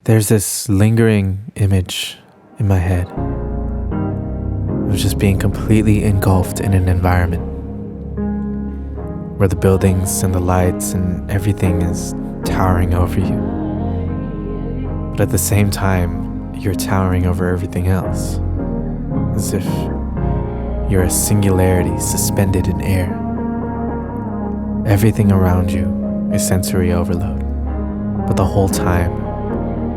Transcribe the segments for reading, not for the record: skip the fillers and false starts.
There's this lingering image in my head of just being completely engulfed in an environment where the buildings and the lights and everything is towering over you. But at the same time, you're towering over everything else, as if you're a singularity suspended in air. Everything around you is sensory overload, but the whole time,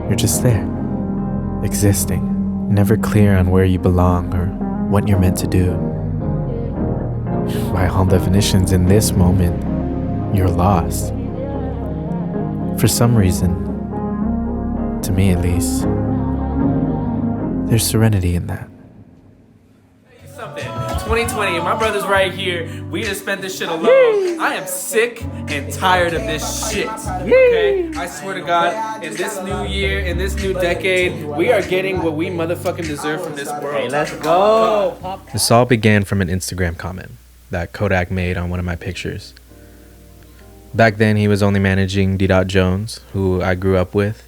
you're just there, existing, never clear on where you belong or what you're meant to do. By all definitions, in this moment, you're lost. For some reason, to me at least, there's serenity in that. 2020, my brother's right here. We just spent this shit alone. I am sick and tired of this shit. Okay? I swear to God, in this new year, in this new decade, we are getting what we motherfucking deserve from this world. Hey, let's go. This all began from an Instagram comment that Kodak made on one of my pictures. Back then, he was only managing D. Jones, who I grew up with.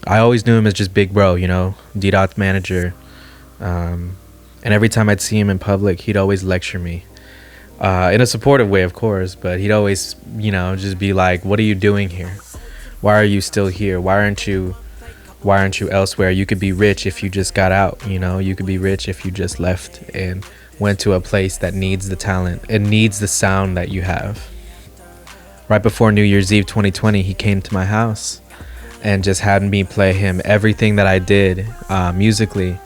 I always knew him as just Big Bro, you know, D. manager. And every time I'd see him in public, he'd always lecture me. In a supportive way, of course, but he'd always, you know, just be like, what are you doing here? Why are you still here? Why aren't you elsewhere? You could be rich if you just got out, you know? You could be rich if you just left and went to a place that needs the talent. It needs the sound that you have. Right before New Year's Eve 2020, he came to my house and just had me play him everything that I did musically,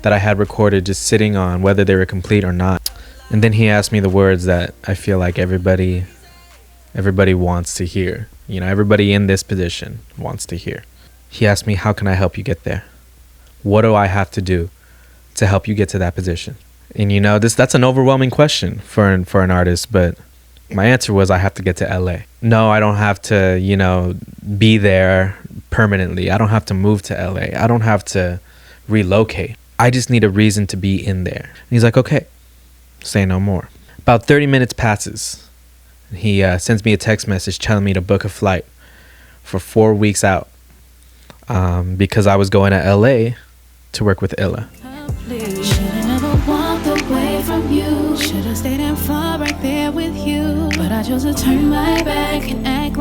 that I had recorded, just sitting on, whether they were complete or not. And then he asked me the words that I feel like everybody wants to hear. You know, everybody in this position wants to hear. He asked me, how can I help you get there? What do I have to do to help you get to that position? And you know, that's an overwhelming question for an artist, but my answer was, I have to get to LA. No, I don't have to, you know, be there permanently. I don't have to move to LA. I don't have to relocate. I just need a reason to be in there. And he's like, okay, say no more. About 30 minutes passes. He sends me a text message telling me to book a flight for 4 weeks out because I was going to LA to work with Illa.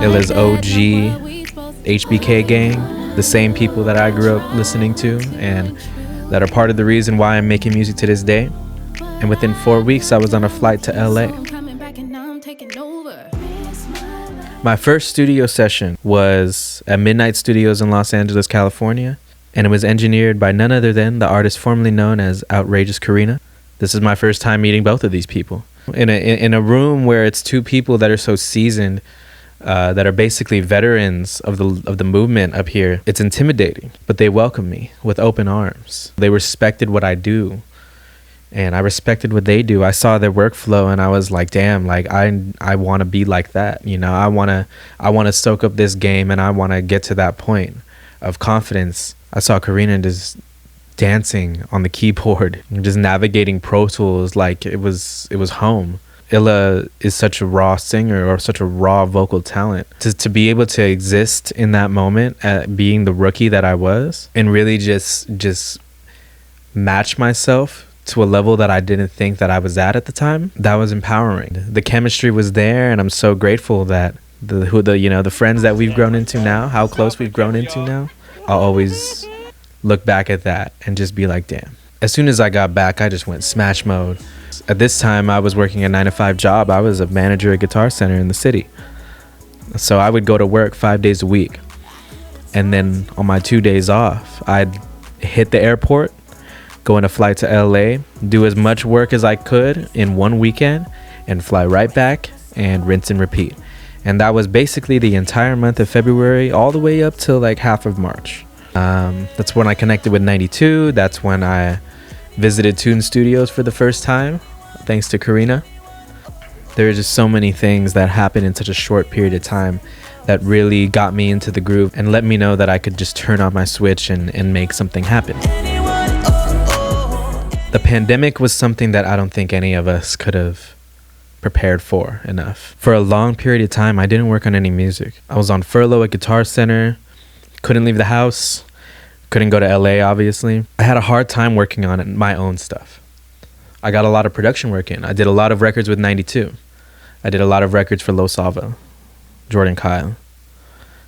Illa's OG HBK gang, the same people that I grew up listening to and that are part of the reason why I'm making music to this day. And within 4 weeks, I was on a flight to LA. My first studio session was at Midnight Studios in Los Angeles, California, and it was engineered by none other than the artist formerly known as Outrageous Karina. This is my first time meeting both of these people. In a room where it's two people that are so seasoned, that are basically veterans of the movement up here, it's intimidating, but they welcome me with open arms. They respected what I do, and I respected what they do. I saw their workflow, and I was like, damn, like I want to be like that, you know. I want to soak up this game, and I want to get to that point of confidence. I saw Karina just dancing on the keyboard, just navigating Pro Tools like it was home. Illa is such a raw singer, or such a raw vocal talent. To be able to exist in that moment, being the rookie that I was, and really just match myself to a level that I didn't think that I was at the time, that was empowering. The chemistry was there, and I'm so grateful that the friends that we've grown into now, how close we've grown into now, I'll always look back at that and just be like, damn. As soon as I got back, I just went smash mode. At this time, I was working a 9-to-5 job. I was a manager at Guitar Center in the city. So I would go to work 5 days a week. And then on my 2 days off, I'd hit the airport, go on a flight to LA, do as much work as I could in one weekend, and fly right back and rinse and repeat. And that was basically the entire month of February, all the way up till like half of March. That's when I connected with 92. That's when I visited Tune Studios for the first time, thanks to Karina. There are just so many things that happened in such a short period of time that really got me into the groove and let me know that I could just turn on my switch and make something happen. The pandemic was something that I don't think any of us could have prepared for enough. For a long period of time, I didn't work on any music. I was on furlough at Guitar Center. Couldn't leave the house. Couldn't go to LA, obviously. I had a hard time working on it, my own stuff. I got a lot of production work in. I did a lot of records with 92. I did a lot of records for Lo Salva, Jordan Kyle,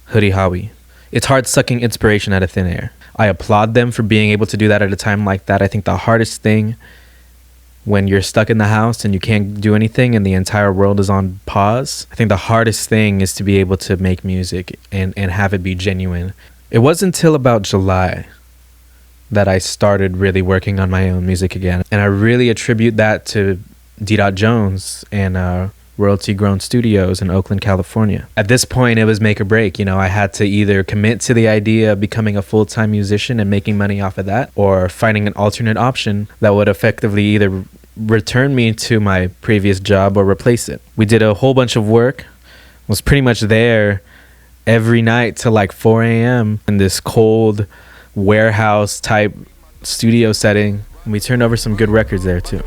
Hoodie Howie. It's hard sucking inspiration out of thin air. I applaud them for being able to do that at a time like that. I think the hardest thing when you're stuck in the house and you can't do anything and the entire world is on pause, I think the hardest thing is to be able to make music and have it be genuine. It wasn't until about July that I started really working on my own music again. And I really attribute that to D. Jones and Royalty Grown Studios in Oakland, California. At this point, it was make or break. You know, I had to either commit to the idea of becoming a full-time musician and making money off of that, or finding an alternate option that would effectively either return me to my previous job or replace it. We did a whole bunch of work, was pretty much there every night till like 4 a.m. in this cold warehouse type studio setting. And we turned over some good records there too.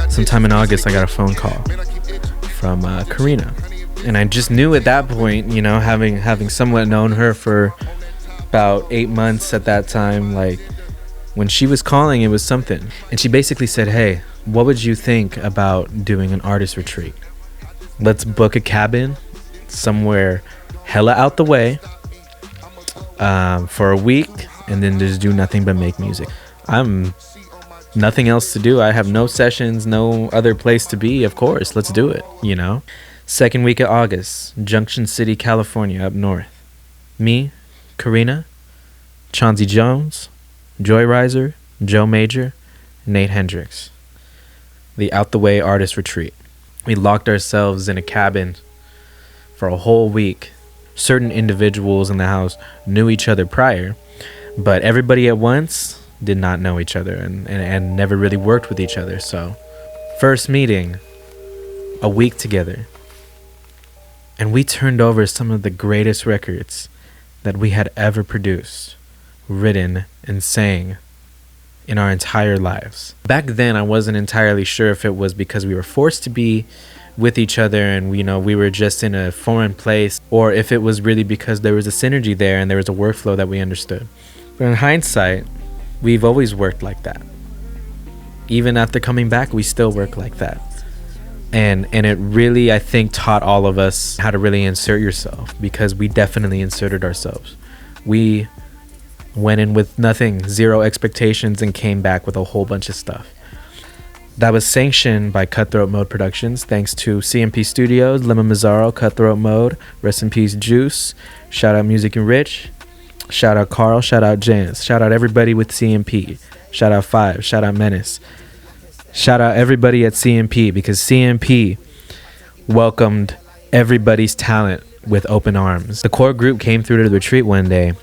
Sometime in August, I got a phone call from Karina. And I just knew at that point, you know, having somewhat known her for about 8 months at that time, like when she was calling, it was something. And she basically said, hey, what would you think about doing an artist retreat? Let's book a cabin somewhere hella out the way for a week and then just do nothing but make music. I'm nothing else to do. I have no sessions, no other place to be. Of course, let's do it, you know? Second week of August, Junction City, California, up north. Me, Karina, Chauncey Jones, Joy Riser, Joe Major, Nate Hendricks. The Out the Way Artist Retreat. We locked ourselves in a cabin for a whole week. Certain individuals in the house knew each other prior, but everybody at once did not know each other and never really worked with each other. So, first meeting, a week together. And we turned over some of the greatest records that we had ever produced, written, and sang in our entire lives. Back then, I wasn't entirely sure if it was because we were forced to be with each other and, you know, we were just in a foreign place, or if it was really because there was a synergy there and there was a workflow that we understood. But in hindsight, we've always worked like that. Even after coming back, we still work like that. And it really, I think, taught all of us how to really insert yourself, because we definitely inserted ourselves. We went in with nothing, zero expectations, and came back with a whole bunch of stuff. That was sanctioned by Cutthroat Mode Productions, thanks to CMP Studios, Lemon Mazzaro, Cutthroat Mode, rest in peace Juice, shout out Music and Rich, shout out Carl, shout out Jans, shout out everybody with CMP, shout out Five, shout out Menace. Shout out everybody at CMP, because CMP welcomed everybody's talent with open arms. The core group came through to the retreat one day,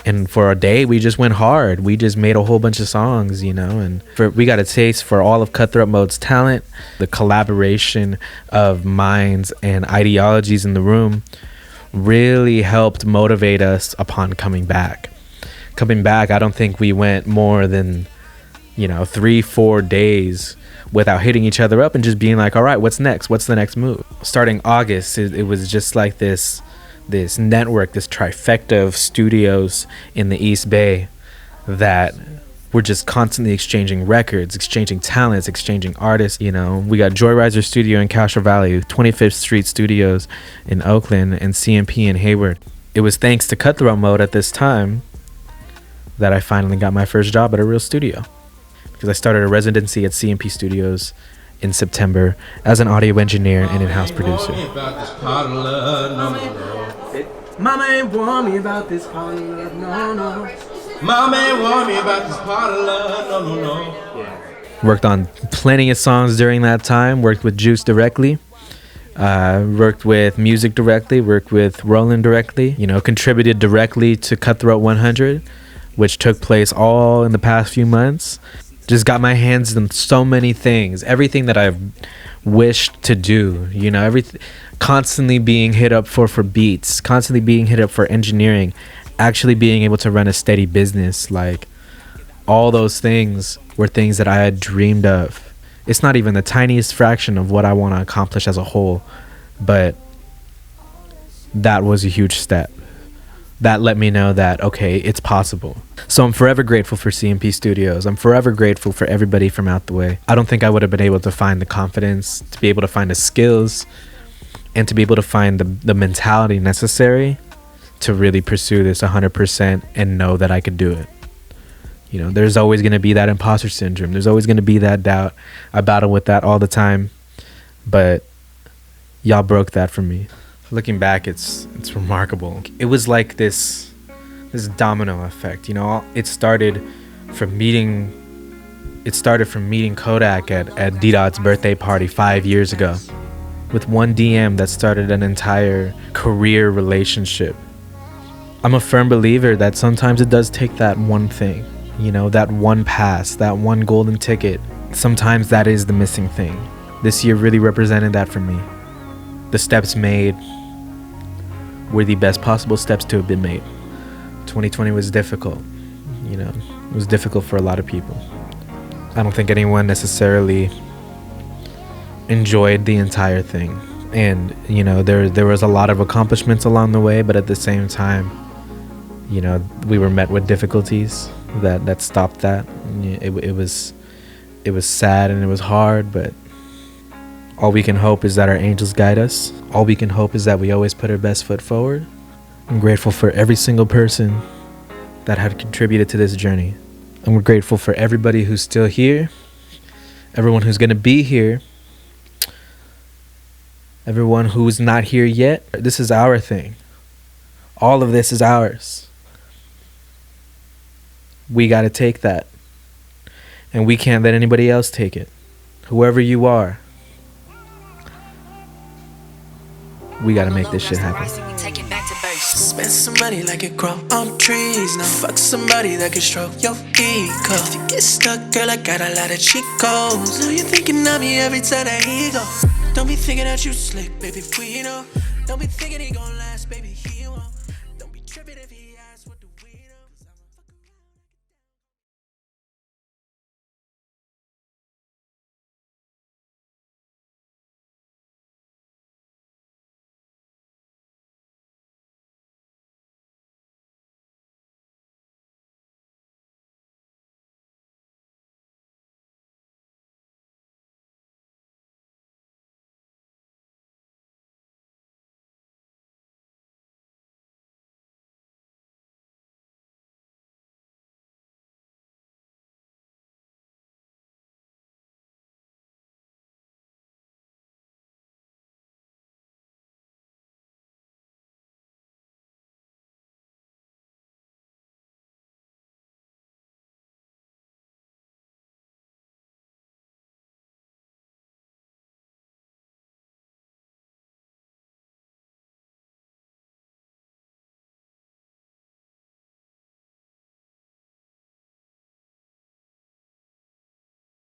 and for a day we just went hard. We just made a whole bunch of songs, you know, and we got a taste for all of Cutthroat Mode's talent. The collaboration of minds and ideologies in the room really helped motivate us upon coming back. Coming back, I don't think we went more than 3-4 days without hitting each other up and just being like, all right, what's next? What's the next move? Starting August, it was just like this network, this trifecta of studios in the East Bay that were just constantly exchanging records, exchanging talents, exchanging artists. You know, we got Joyriser Studio in Castro Valley, 25th Street Studios in Oakland, and CMP in Hayward. It was thanks to Cutthroat Mode at this time that I finally got my first job at a real studio, because I started a residency at CMP Studios in September as an audio engineer and in-house producer. Mama ain't warn me about this part of love, no, no. Mama ain't warn me about this part of love, no, no, no. Yeah. Worked on plenty of songs during that time. Worked with Juice directly. Worked with Music directly. Worked with Roland directly. Contributed directly to Cutthroat 100, which took place all in the past few months. Just got my hands on so many things. Everything that I've wished to do. Everything. Constantly being hit up for beats. Constantly being hit up for engineering. Actually being able to run a steady business. Like, all those things were things that I had dreamed of It's not even the tiniest fraction of what I want to accomplish as a whole, but that was a huge step. That let me know that, okay, it's possible. So I'm forever grateful for CMP Studios. I'm forever grateful for everybody from out the way. I don't think I would have been able to find the confidence, to be able to find the skills, and to be able to find the mentality necessary to really pursue this 100% and know that I could do it. You know, there's always going to be that imposter syndrome. There's always going to be that doubt. I battle with that all the time, but y'all broke that for me. Looking back, it's remarkable. It was like this domino effect, you know. It started from meeting Kodak at D-Dot's birthday party 5 years ago, with one DM that started an entire career relationship. I'm a firm believer that sometimes it does take that one thing, you know, that one pass, that one golden ticket. Sometimes that is the missing thing. This year really represented that for me. The steps made were the best possible steps to have been made. 2020 was difficult, you know, it was difficult for a lot of people. I don't think anyone necessarily enjoyed the entire thing. And, you know, there was a lot of accomplishments along the way, but at the same time, you know, we were met with difficulties that stopped that. It was sad and it was hard, but all we can hope is that our angels guide us. All we can hope is that we always put our best foot forward. I'm grateful for every single person that had contributed to this journey. And we're grateful for everybody who's still here, everyone who's going to be here, everyone who's not here yet. This is our thing. All of this is ours. We got to take that. And we can't let anybody else take it. Whoever you are, we got to make this shit happen. Spend some money like it grow on trees. Now fuck somebody that can stroke your ego. If you get stuck, girl, I got a lot of cheat codes. Now you're thinking of me every time that he go. Don't be thinking that you slick, baby, we know. Don't be thinking he gon' last, baby, he won't. Don't be tripping if he